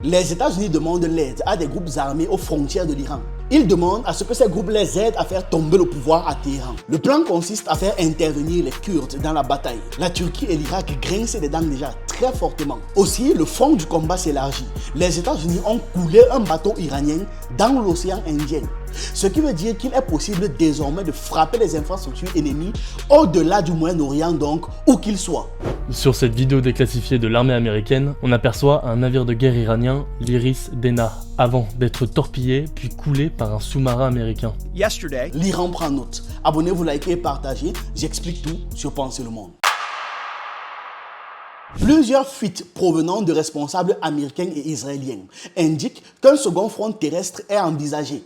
Les États-Unis demandent l'aide à des groupes armés aux frontières de l'Iran. Ils demandent à ce que ces groupes les aident à faire tomber le pouvoir à Téhéran. Le plan consiste à faire intervenir les Kurdes dans la bataille. La Turquie et l'Irak grincent des dents déjà très fortement. Aussi, le front du combat s'élargit. Les États-Unis ont coulé un bateau iranien dans l'océan Indien. Ce qui veut dire qu'il est possible désormais de frapper les infrastructures ennemies au-delà du Moyen-Orient, donc où qu'il soit. Sur cette vidéo déclassifiée de l'armée américaine, on aperçoit un navire de guerre iranien, l'Iris Dena, avant d'être torpillé puis coulé par un sous-marin américain. L'Iran prend note. Abonnez-vous, likez et partagez. J'explique tout sur Pensez le Monde. Plusieurs fuites provenant de responsables américains et israéliens indiquent qu'un second front terrestre est envisagé.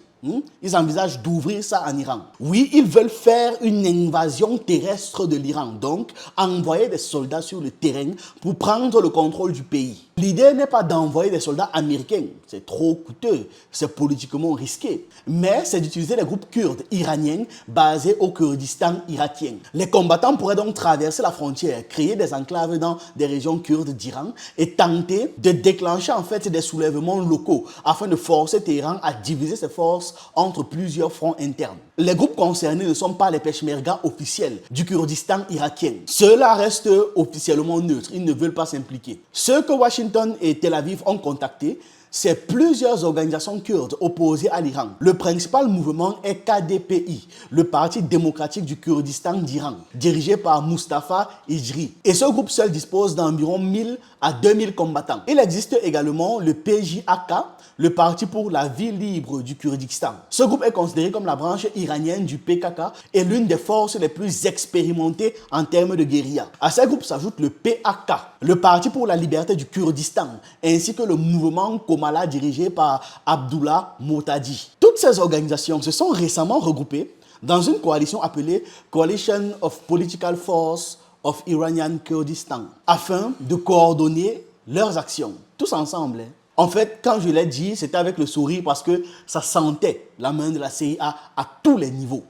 Ils envisagent d'ouvrir ça en Iran. Oui, ils veulent faire une invasion terrestre de l'Iran, donc envoyer des soldats sur le terrain pour prendre le contrôle du pays. L'idée n'est pas d'envoyer des soldats américains, c'est trop coûteux, c'est politiquement risqué, mais c'est d'utiliser les groupes kurdes iraniens basés au Kurdistan irakien. Les combattants pourraient donc traverser la frontière, créer des enclaves dans des régions kurdes d'Iran et tenter de déclencher en fait des soulèvements locaux afin de forcer Téhéran à diviser ses forces entre plusieurs fronts internes. Les groupes concernés ne sont pas les Peshmerga officiels du Kurdistan irakien. Ceux-là restent officiellement neutres, ils ne veulent pas s'impliquer. Ceux que Washington et Tel Aviv ont contactés, c'est plusieurs organisations kurdes opposées à l'Iran. Le principal mouvement est KDPI, le Parti démocratique du Kurdistan d'Iran, dirigé par Mustafa Hijri. Et ce groupe seul dispose d'environ 1000 à 2000 combattants. Il existe également le PJAK, le Parti pour la vie libre du Kurdistan. Ce groupe est considéré comme la branche iranienne du PKK et l'une des forces les plus expérimentées en termes de guérilla. À ces groupes s'ajoute le PAK, le Parti pour la liberté du Kurdistan, ainsi que le mouvement Komala dirigé par Abdullah Motadi. Toutes ces organisations se sont récemment regroupées dans une coalition appelée Coalition of Political Force of Iranian Kurdistan afin de coordonner leurs actions, tous ensemble. En fait, quand je l'ai dit, c'était avec le sourire parce que ça sentait la main de la CIA à tous les niveaux,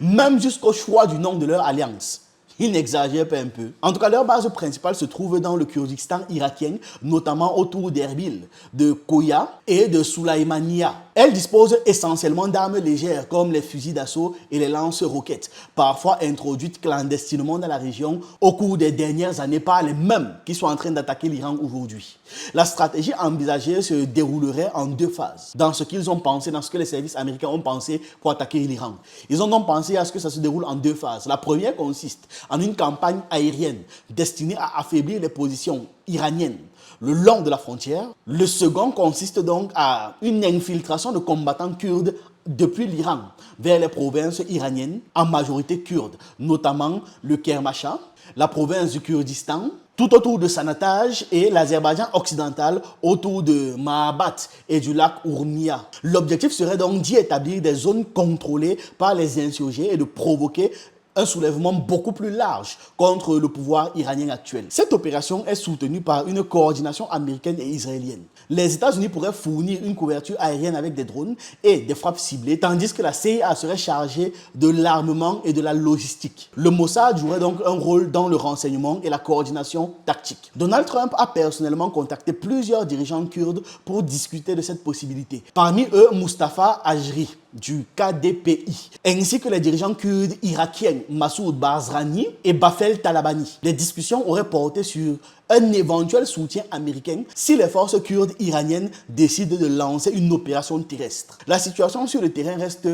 même jusqu'au choix du nom de leur alliance. Ils n'exagèrent pas un peu. En tout cas, leur base principale se trouve dans le Kurdistan irakien, notamment autour d'Erbil, de Koya et de Sulaimania. Elle dispose essentiellement d'armes légères comme les fusils d'assaut et les lance-roquettes, parfois introduites clandestinement dans la région au cours des dernières années par les mêmes qui sont en train d'attaquer l'Iran aujourd'hui. La stratégie envisagée se déroulerait en deux phases. Dans ce qu'ils ont pensé, dans ce que les services américains ont pensé pour attaquer l'Iran. Ils ont donc pensé à ce que ça se déroule en deux phases. La première consiste en une campagne aérienne destinée à affaiblir les positions iraniennes le long de la frontière. Le second consiste donc à une infiltration de combattants kurdes depuis l'Iran vers les provinces iraniennes, en majorité kurdes, notamment le Kermanshah, la province du Kurdistan, tout autour de Sanataj et l'Azerbaïdjan occidental autour de Mahabat et du lac Urmia. L'objectif serait donc d'y établir des zones contrôlées par les insurgés et de provoquer un soulèvement beaucoup plus large contre le pouvoir iranien actuel. Cette opération est soutenue par une coordination américaine et israélienne. Les États-Unis pourraient fournir une couverture aérienne avec des drones et des frappes ciblées, tandis que la CIA serait chargée de l'armement et de la logistique. Le Mossad jouerait donc un rôle dans le renseignement et la coordination tactique. Donald Trump a personnellement contacté plusieurs dirigeants kurdes pour discuter de cette possibilité. Parmi eux, Mustafa Hijri du KDPI, ainsi que les dirigeants kurdes irakiens Massoud Barzani et Bafel Talabani. Les discussions auraient porté sur un éventuel soutien américain si les forces kurdes iraniennes décident de lancer une opération terrestre. La situation sur le terrain reste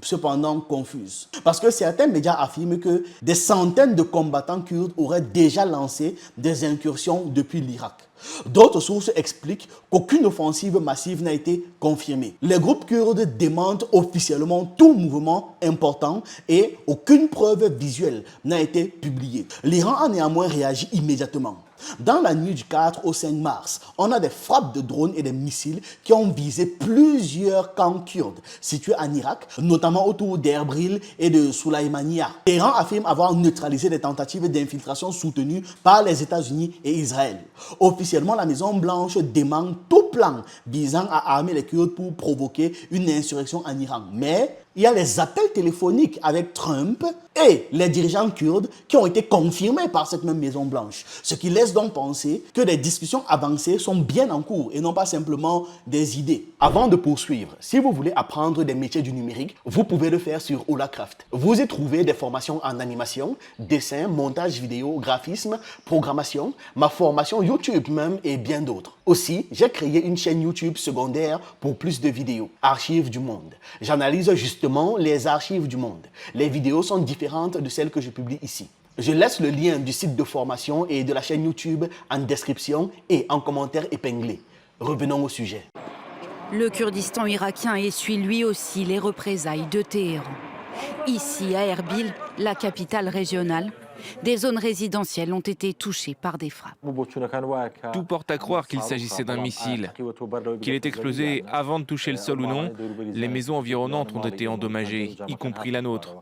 cependant confuse, parce que certains médias affirment que des centaines de combattants kurdes auraient déjà lancé des incursions depuis l'Irak. D'autres sources expliquent qu'aucune offensive massive n'a été confirmée. Les groupes kurdes démentent officiellement tout mouvement important et aucune preuve visuelle n'a été publiée. L'Iran a néanmoins réagi immédiatement. Dans la nuit du 4 au 5 mars, on a des frappes de drones et des missiles qui ont visé plusieurs camps kurdes situés en Irak, notamment autour d'Erbil et de Sulaimania. Téhéran affirme avoir neutralisé des tentatives d'infiltration soutenues par les États-Unis et Israël. Officiellement, la Maison-Blanche dément tout plan visant à armer les Kurdes pour provoquer une insurrection en Iran. Mais il y a les appels téléphoniques avec Trump et les dirigeants kurdes qui ont été confirmés par cette même Maison-Blanche. Ce qui laisse donc penser que des discussions avancées sont bien en cours et non pas simplement des idées. Avant de poursuivre, si vous voulez apprendre des métiers du numérique, vous pouvez le faire sur Holacraft. Vous y trouvez des formations en animation, dessin, montage vidéo, graphisme, programmation, ma formation YouTube même et bien d'autres. Aussi, j'ai créé une chaîne YouTube secondaire pour plus de vidéos, Archives du Monde. J'analyse justement les archives du monde. Les vidéos sont différentes de celles que je publie ici. Je laisse le lien du site de formation et de la chaîne YouTube en description et en commentaire épinglé. Revenons au sujet. Le Kurdistan irakien essuie lui aussi les représailles de Téhéran. Ici, à Erbil, la capitale régionale, des zones résidentielles ont été touchées par des frappes. Tout porte à croire qu'il s'agissait d'un missile, qu'il est explosé avant de toucher le sol ou non. Les maisons environnantes ont été endommagées, y compris la nôtre.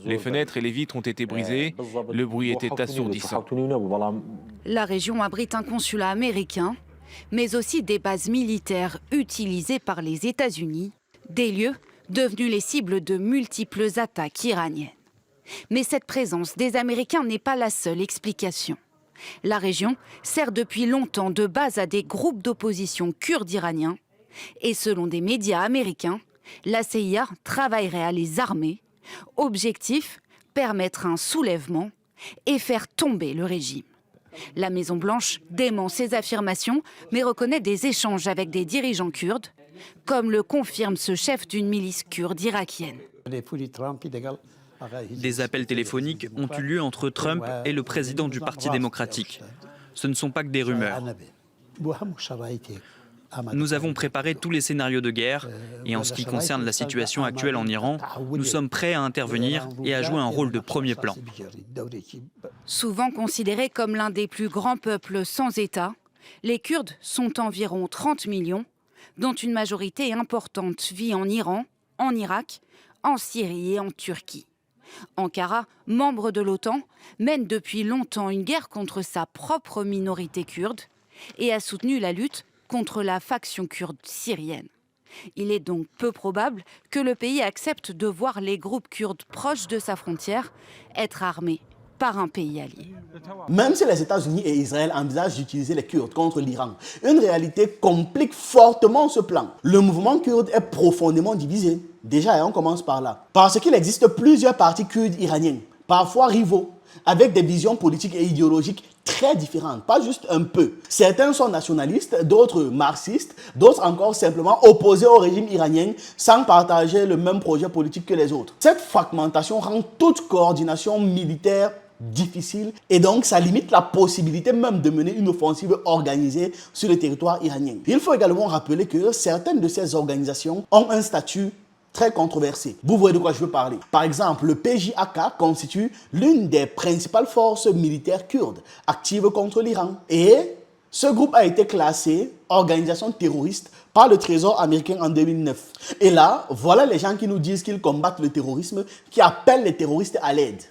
Les fenêtres et les vitres ont été brisées, le bruit était assourdissant. La région abrite un consulat américain, mais aussi des bases militaires utilisées par les États-Unis, des lieux devenus les cibles de multiples attaques iraniennes. Mais cette présence des Américains n'est pas la seule explication. La région sert depuis longtemps de base à des groupes d'opposition kurdes iraniens. Et selon des médias américains, la CIA travaillerait à les armer. Objectif, permettre un soulèvement et faire tomber le régime. La Maison-Blanche dément ces affirmations, mais reconnaît des échanges avec des dirigeants kurdes, comme le confirme ce chef d'une milice kurde irakienne. Des appels téléphoniques ont eu lieu entre Trump et le président du Parti démocratique. Ce ne sont pas que des rumeurs. Nous avons préparé tous les scénarios de guerre et en ce qui concerne la situation actuelle en Iran, nous sommes prêts à intervenir et à jouer un rôle de premier plan. Souvent considérés comme l'un des plus grands peuples sans État, les Kurdes sont environ 30 millions, dont une majorité importante vit en Iran, en Irak, en Syrie et en Turquie. Ankara, membre de l'OTAN, mène depuis longtemps une guerre contre sa propre minorité kurde et a soutenu la lutte contre la faction kurde syrienne. Il est donc peu probable que le pays accepte de voir les groupes kurdes proches de sa frontière être armés par un pays allié. Même si les États-Unis et Israël envisagent d'utiliser les Kurdes contre l'Iran, une réalité complique fortement ce plan. Le mouvement kurde est profondément divisé. Déjà, on commence par là. Parce qu'il existe plusieurs partis kurdes iraniens, parfois rivaux, avec des visions politiques et idéologiques très différentes, pas juste un peu. Certains sont nationalistes, d'autres marxistes, d'autres encore simplement opposés au régime iranien sans partager le même projet politique que les autres. Cette fragmentation rend toute coordination militaire difficile et donc ça limite la possibilité même de mener une offensive organisée sur le territoire iranien. Il faut également rappeler que certaines de ces organisations ont un statut très controversé. Vous voyez de quoi je veux parler. Par exemple, le PJAK constitue l'une des principales forces militaires kurdes actives contre l'Iran. Et ce groupe a été classé organisation terroriste par le Trésor américain en 2009. Et là, voilà les gens qui nous disent qu'ils combattent le terrorisme, qui appellent les terroristes à l'aide.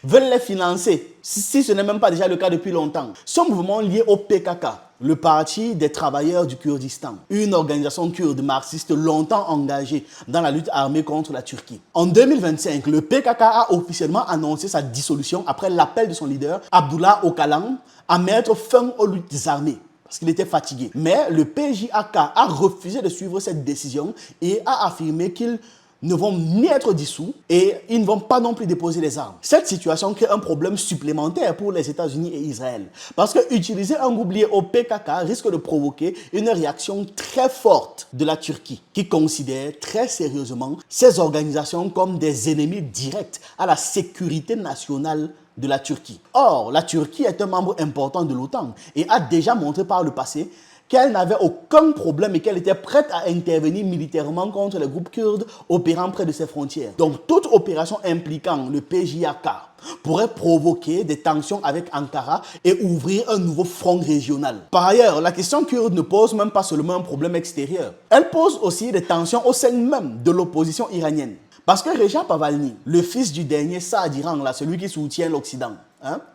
Veulent les financer, si ce n'est même pas déjà le cas depuis longtemps. Ce mouvement lié au PKK, le Parti des travailleurs du Kurdistan, une organisation kurde marxiste longtemps engagée dans la lutte armée contre la Turquie. En 2025, le PKK a officiellement annoncé sa dissolution après l'appel de son leader, Abdullah Öcalan, à mettre fin aux luttes armées. Parce qu'il était fatigué. Mais le PJAK a refusé de suivre cette décision et a affirmé qu'ils ne vont ni être dissous et ils ne vont pas non plus déposer les armes. Cette situation crée un problème supplémentaire pour les États-Unis et Israël. Parce que utiliser un groupe lié au PKK risque de provoquer une réaction très forte de la Turquie, qui considère très sérieusement ces organisations comme des ennemis directs à la sécurité nationale de la Turquie. Or, la Turquie est un membre important de l'OTAN et a déjà montré par le passé qu'elle n'avait aucun problème et qu'elle était prête à intervenir militairement contre les groupes kurdes opérant près de ses frontières. Donc, toute opération impliquant le PJAK pourrait provoquer des tensions avec Ankara et ouvrir un nouveau front régional. Par ailleurs, la question kurde ne pose même pas seulement un problème extérieur. Elle pose aussi des tensions au sein même de l'opposition iranienne. Parce que Reja Pavalny, le fils du dernier Shah d'Iran, celui qui soutient l'Occident,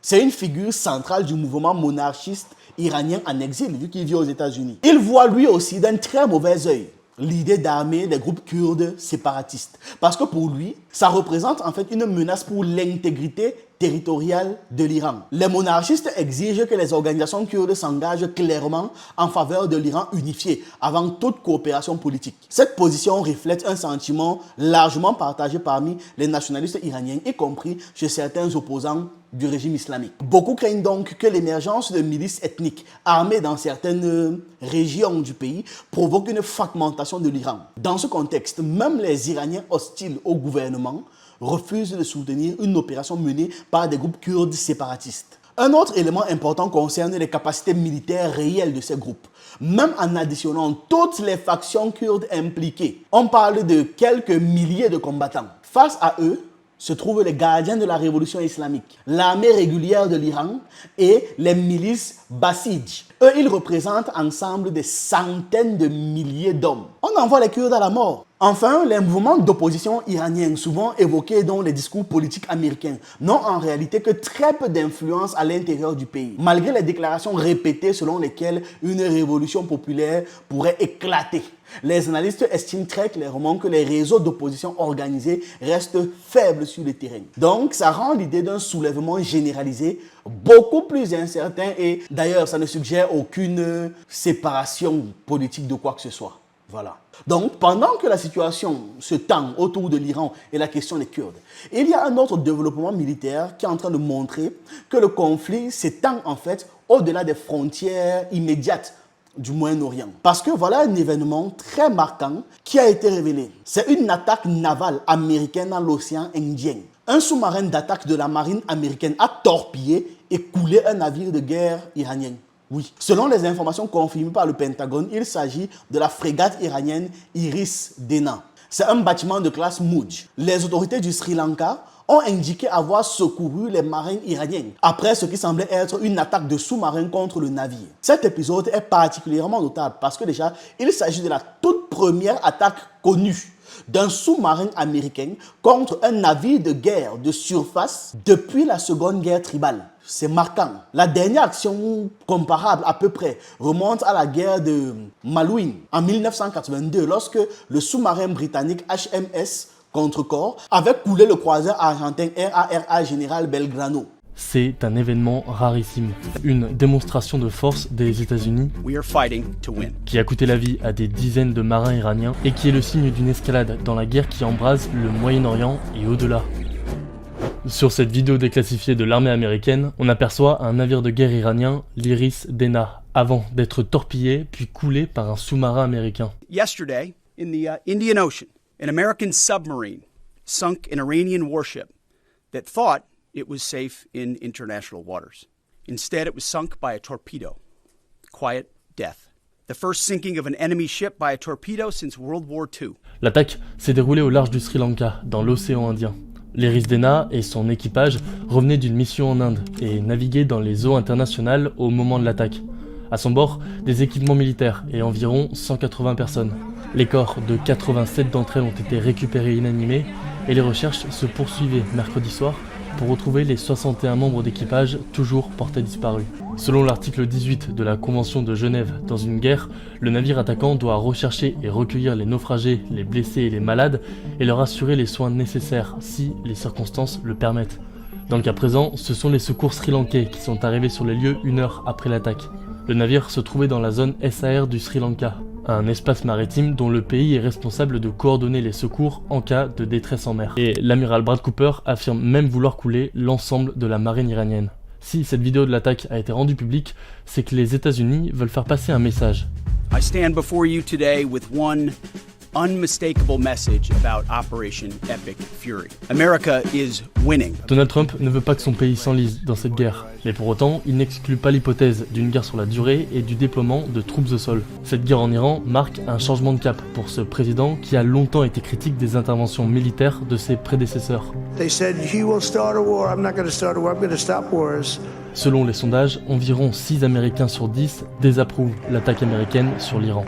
c'est une figure centrale du mouvement monarchiste iranien en exil, vu qu'il vit aux États-Unis. Il voit lui aussi d'un très mauvais œil l'idée d'armer des groupes kurdes séparatistes. Parce que pour lui, ça représente en fait une menace pour l'intégrité territoriale de l'Iran. Les monarchistes exigent que les organisations kurdes s'engagent clairement en faveur de l'Iran unifié avant toute coopération politique. Cette position reflète un sentiment largement partagé parmi les nationalistes iraniens, y compris chez certains opposants du régime islamique. Beaucoup craignent donc que l'émergence de milices ethniques armées dans certaines régions du pays provoque une fragmentation de l'Iran. Dans ce contexte, même les Iraniens hostiles au gouvernement refusent de soutenir une opération menée par des groupes kurdes séparatistes. Un autre élément important concerne les capacités militaires réelles de ces groupes. Même en additionnant toutes les factions kurdes impliquées, on parle de quelques milliers de combattants. Face à eux se trouvent les gardiens de la révolution islamique, l'armée régulière de l'Iran et les milices basidj. Eux, ils représentent ensemble des centaines de milliers d'hommes. On envoie les Kurdes à la mort. Enfin, les mouvements d'opposition iraniens, souvent évoqués dans les discours politiques américains, n'ont en réalité que très peu d'influence à l'intérieur du pays, malgré les déclarations répétées selon lesquelles une révolution populaire pourrait éclater. Les analystes estiment très clairement que les réseaux d'opposition organisés restent faibles sur le terrain. Donc, ça rend l'idée d'un soulèvement généralisé beaucoup plus incertain et d'ailleurs, ça ne suggère aucune séparation politique de quoi que ce soit. Voilà. Donc, pendant que la situation se tend autour de l'Iran et la question des Kurdes, il y a un autre développement militaire qui est en train de montrer que le conflit s'étend en fait au-delà des frontières immédiates du Moyen-Orient. Parce que voilà un événement très marquant qui a été révélé. C'est une attaque navale américaine dans l'océan Indien. Un sous-marin d'attaque de la marine américaine a torpillé et coulé un navire de guerre iranien. Oui. Selon les informations confirmées par le Pentagone, il s'agit de la frégate iranienne Iris Dena. C'est un bâtiment de classe Mudj. Les autorités du Sri Lanka ont indiqué avoir secouru les marins iraniens après ce qui semblait être une attaque de sous-marins contre le navire. Cet épisode est particulièrement notable parce que déjà, il s'agit de la toute première attaque connue d'un sous-marin américain contre un navire de guerre de surface depuis la Seconde Guerre tribale. C'est marquant. La dernière action comparable à peu près remonte à la guerre de Malouine en 1982 lorsque le sous-marin britannique HMS Contrecorps avait coulé le croiseur argentin RARA Général Belgrano. C'est un événement rarissime, une démonstration de force des États-Unis qui a coûté la vie à des dizaines de marins iraniens et qui est le signe d'une escalade dans la guerre qui embrase le Moyen-Orient et au-delà. Sur cette vidéo déclassifiée de l'armée américaine, on aperçoit un navire de guerre iranien, l'Iris Dena, avant d'être torpillé puis coulé par un sous-marin américain. Yesterday, in the Indian Ocean, an American submarine sunk an Iranian warship that thought it was safe in international waters. Instead, it was sunk by a torpedo. Quiet death. The first sinking of an enemy ship by a torpedo since World War II. L'attaque s'est déroulée au large du Sri Lanka, dans l'océan Indien. L'Iris Dena et son équipage revenaient d'une mission en Inde et naviguaient dans les eaux internationales au moment de l'attaque. À son bord, des équipements militaires et environ 180 personnes. Les corps de 87 d'entre elles ont été récupérés inanimés et les recherches se poursuivaient mercredi soir pour retrouver les 61 membres d'équipage toujours portés disparus. Selon l'article 18 de la Convention de Genève, dans une guerre, le navire attaquant doit rechercher et recueillir les naufragés, les blessés et les malades et leur assurer les soins nécessaires si les circonstances le permettent. Dans le cas présent, ce sont les secours sri-lankais qui sont arrivés sur les lieux 1 heure après l'attaque. Le navire se trouvait dans la zone SAR du Sri Lanka, un espace maritime dont le pays est responsable de coordonner les secours en cas de détresse en mer. Et l'amiral Brad Cooper affirme même vouloir couler l'ensemble de la marine iranienne. Si cette vidéo de l'attaque a été rendue publique, c'est que les États-Unis veulent faire passer un message. I stand before you today with one unmistakable message about Operation Epic Fury. America is winning. Donald Trump ne veut pas que son pays s'enlise dans cette guerre, mais pour autant, il n'exclut pas l'hypothèse d'une guerre sur la durée et du déploiement de troupes au sol. Cette guerre en Iran marque un changement de cap pour ce président qui a longtemps été critique des interventions militaires de ses prédécesseurs. They said he will start a war. I'm not going to start a war. I'm going to stop wars. Selon les sondages, environ 6 Américains sur 10 désapprouvent l'attaque américaine sur l'Iran.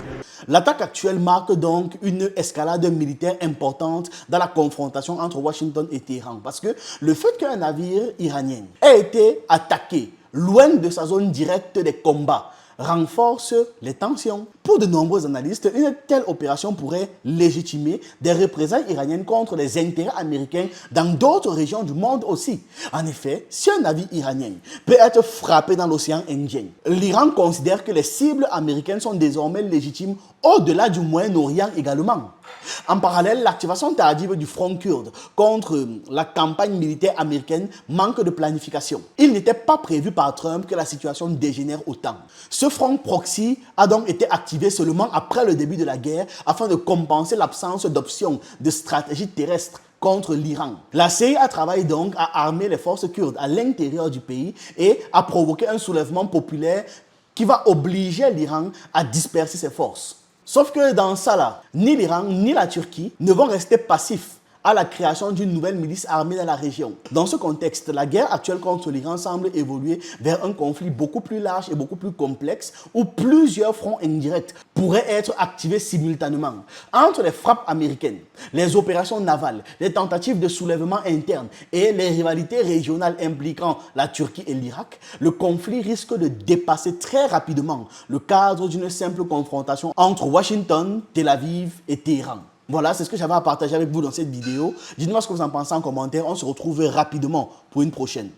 L'attaque actuelle marque donc une escalade militaire importante dans la confrontation entre Washington et Téhéran. Parce que le fait qu'un navire iranien ait été attaqué loin de sa zone directe des combats renforce les tensions. Pour de nombreux analystes, une telle opération pourrait légitimer des représailles iraniennes contre les intérêts américains dans d'autres régions du monde aussi. En effet, si un navire iranien peut être frappé dans l'océan Indien, l'Iran considère que les cibles américaines sont désormais légitimes au-delà du Moyen-Orient également. En parallèle, l'activation tardive du front kurde contre la campagne militaire américaine manque de planification. Il n'était pas prévu par Trump que la situation dégénère autant. Ce front proxy a donc été activé seulement après le début de la guerre afin de compenser l'absence d'options de stratégie terrestre contre l'Iran. La CIA travaille donc à armer les forces kurdes à l'intérieur du pays et à provoquer un soulèvement populaire qui va obliger l'Iran à disperser ses forces. Sauf que dans ça là, ni l'Iran ni la Turquie ne vont rester passifs à la création d'une nouvelle milice armée dans la région. Dans ce contexte, la guerre actuelle contre l'Iran semble évoluer vers un conflit beaucoup plus large et beaucoup plus complexe où plusieurs fronts indirects pourraient être activés simultanément. Entre les frappes américaines, les opérations navales, les tentatives de soulèvement interne et les rivalités régionales impliquant la Turquie et l'Irak, le conflit risque de dépasser très rapidement le cadre d'une simple confrontation entre Washington, Tel Aviv et Téhéran. Voilà, c'est ce que j'avais à partager avec vous dans cette vidéo. Dites-moi ce que vous en pensez en commentaire. On se retrouve rapidement pour une prochaine.